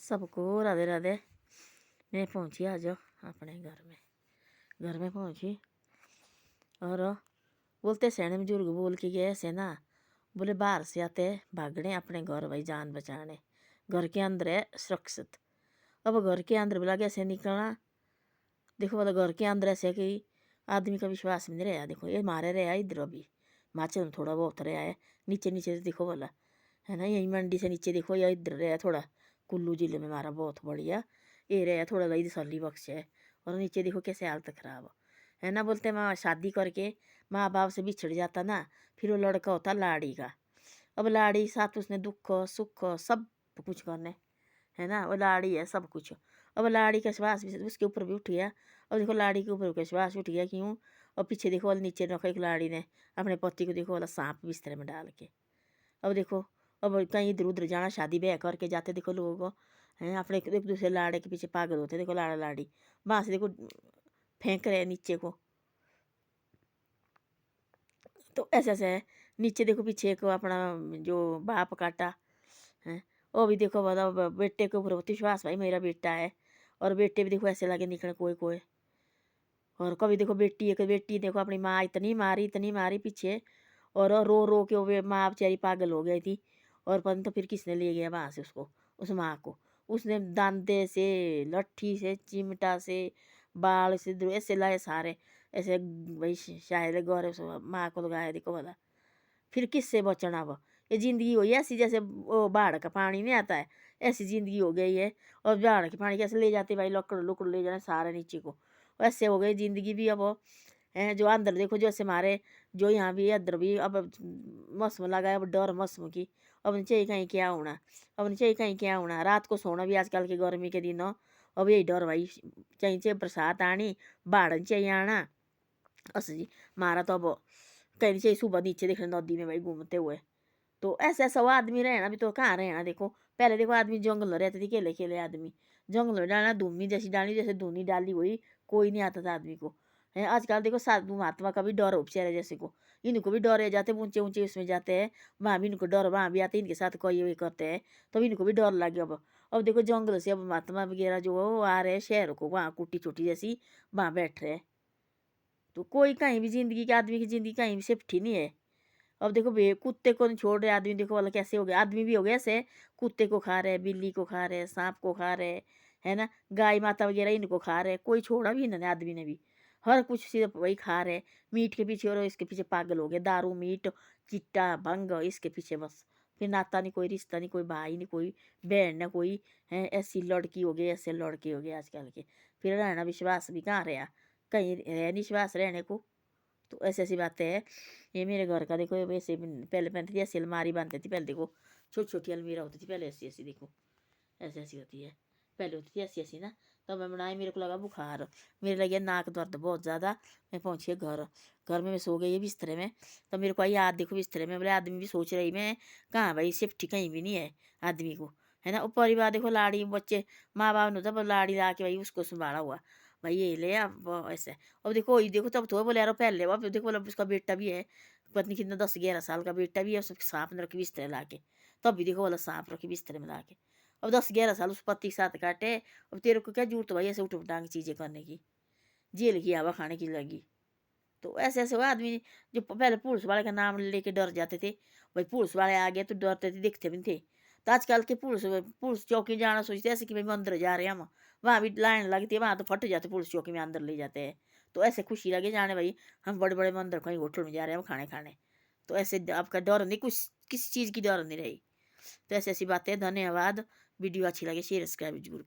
सबको राधे राधे। मैं पहुंची आज अपने घर में पहुंची और बोलते सैने बुजुर्ग बोल के गए ऐसे ना, बोले बाहर से आते भागने अपने घर भाई जान बचाने, घर के अंदर है सुरक्षित। अब घर के अंदर बोला कैसे निकलना, देखो बोला घर के अंदर ऐसे कि आदमी का विश्वास में नहीं रहा। देखो ये मारे रहा इधर अभी हिमाचल में थोड़ा बहुत रहा है, नीचे नीचे से देखो बोला है ना, यही मंडी से नीचे देखो या इधर रहा थोड़ा कुल्लू जिले में मारा बहुत बढ़िया ये रहा थोड़ा लई तसली बख्श है। और नीचे देखो कैसे हालत खराब है ना। बोलते माँ शादी करके माँ बाप से बिछड़ जाता ना, फिर वो लड़का होता लाड़ी का। अब लाड़ी साथ उसने दुख सुख सब कुछ करने है ना, वो लाड़ी है सब कुछ। अब लाड़ी का श्वास भी उसके ऊपर भी उठ गया। अब देखो लाड़ी के ऊपर का श्वास उठ गया क्यों। और पीछे देखो वाले नीचे रखा एक लाड़ी ने अपने पति को देखो वाला सांप बिस्तर में डाल के। अब देखो अब कहीं इधर उधर जाना शादी ब्याह करके जाते देखो लोगों को हैं अपने एक दूसरे लाड़े के पीछे पागल होते देखो लाड़ा लाड़ी वहाँ से देखो फेंक रहे नीचे को। तो ऐसे ऐसे है नीचे देखो पीछे को अपना जो बाप काटा है वो भी देखो मतलब बेटे के ऊपर विश्वास भाई मेरा बेटा है। और बेटे भी देखो ऐसे लगे निकले कोई कोई। और कभी देखो बेटी एक बेटी देखो अपनी माँ इतनी मारी पीछे। और रो रो के वो माँ बेचारी पागल हो गई थी। और पता तो फिर किसने ले गया वहाँ से उसको उस माँ को। उसने दांते से लट्ठी से चिमटा से बाल से ऐसे लाए सारे ऐसे भाई शायद गौरव से माँ को लगाया देखो भला फिर किससे बचना वो। ये ज़िंदगी हुई ऐसी जैसे वो बाढ़ का पानी नहीं आता है, ऐसी ज़िंदगी हो गई है। और बाढ़ के पानी कैसे ले जाते भाई लकड़ लुकड़ ले जाने सारे नीचे को, वैसे हो गई ज़िंदगी भी। अब हैं जो अंदर देखो जैसे हमारे जो यहाँ भी अंदर भी अब मौसम लगा है अब डर मौसम की। अब नीचे कहीं क्या होना, अब नीचे कहीं क्या होना, रात को सोना भी आजकल के गर्मी के दिनों अब यही डर भाई चाहिए बरसात आनी बाढ़ चाहिए आना। अस जी मारा तो अब कहीं चाहिए सुबह नीचे देखने नदी में भाई घूमते हुए। तो ऐसा ऐसा वो आदमी रहना भी तो कहाँ रहना। देखो पहले देखो आदमी जंगल में रहते थे केले केले आदमी जंगल में डालना धूमी जैसी डाली जैसे धूनी डाली हुई कोई नहीं आता था आदमी को है। आजकल देखो साधु महात्मा का भी डर हो बेचारे जैसे को इनको भी डरे जाते ऊंचे ऊंचे उसमें जाते हैं वहाँ भी इनको डर वहाँ भी आते इनके साथ कोई ये करते हैं तो इनको भी डर लगे। अब देखो जंगल से अब महात्मा वगैरह जो वो आ रहे हैं शहरों को वहाँ कुटी छोटी जैसी वहाँ बैठ रहे हैं। तो कोई कहीं भी जिंदगी के आदमी की जिंदगी कहीं भी सेफ्टी नहीं है। अब देखो बे कुत्ते को नहीं छोड़ रहे आदमी देखो वाला कैसे हो गया आदमी भी हो गया ऐसे कुत्ते को खा रहे बिल्ली को खा रहे सांप को खा रहे है ना गाय माता वगैरह इनको खा रहे कोई छोड़ा भी इन्होंने आदमी ने भी हर कुछ सिर्फ वही खा रहे मीट के पीछे और इसके पीछे पागल हो गए दारू मीट चिट्टा भंग इसके पीछे बस। फिर नाता नहीं कोई रिश्ता नहीं कोई भाई नहीं कोई बहन ना कोई है ऐसी लड़की हो गई ऐसे लड़के हो गए आजकल के। फिर रहना विश्वास भी कहाँ रहा कहीं रह नहीं विश्वास रहने को। तो ऐसी ऐसी बातें हैं। ये मेरे घर का देखो ये वैसे पहले पहनती थी ऐसी अलमारी बांधती थी पहले देखो छोटी छोटी अलमीरा होती थी पहले ऐसी ऐसी देखो ऐसी ऐसी होती है पहले होती थी ऐसी ऐसी ना। तो मैं बनाई मेरे को लगा बुखार मेरे लगे नाक दर्द बहुत ज़्यादा। मैं पहुँची घर में मैं सो गई बिस्तरे में। तो मेरे को आई याद देखो बिस्तरे में बोले आदमी भी सोच रही मैं कहाँ भाई सेफ्टी कहीं भी नहीं है आदमी को है ना। वो परिवार देखो लाड़ी बच्चे माँ बाप ने तो लाड़ी ला के भाई उसको संभाला हुआ भाई ये ले अब ऐसे। अब देखो ये देखो तब तो बोले यार पहले अब देखो बोला उसका बेटा भी है पत्नी कितना 10-11 साल का बेटा भी है उसके सांप ने रखी बिस्तरे ला के। तब भी देखो बोला सांप रखी बिस्तरे में ला के। अब 10-11 साल उस पति के साथ काटे। अब तेरे को क्या जरूरत भाई ऐसे उठ उठांग चीज़ें करने की जेल की हवा खाने की लगी। तो ऐसे ऐसे वो आदमी जो पहले पुलिस वाले का नाम लेके डर जाते थे भाई पुलिस वाले आ गए तो डरते थे दिखते भी नहीं थे। तो आजकल के पुलिस पुलिस चौकी जाना सोचते ऐसे कि भाई मंदिर जा रहे हैं हम वहाँ भी लाइन लगती है वहाँ तो फट जाते पुलिस चौकी में अंदर ले जाते हैं। तो ऐसे खुशी लगे जाने भाई हम बड़े बड़े मंदिर कहीं होटल में जा रहे हैं हम खाने खाने। तो ऐसे आपका डर नहीं कुछ किसी चीज़ की डर नहीं रही। तो ऐसी ऐसी बातें धन्यवाद। वीडियो अच्छी लगे शेयर सब्सक्राइब जरूर करो।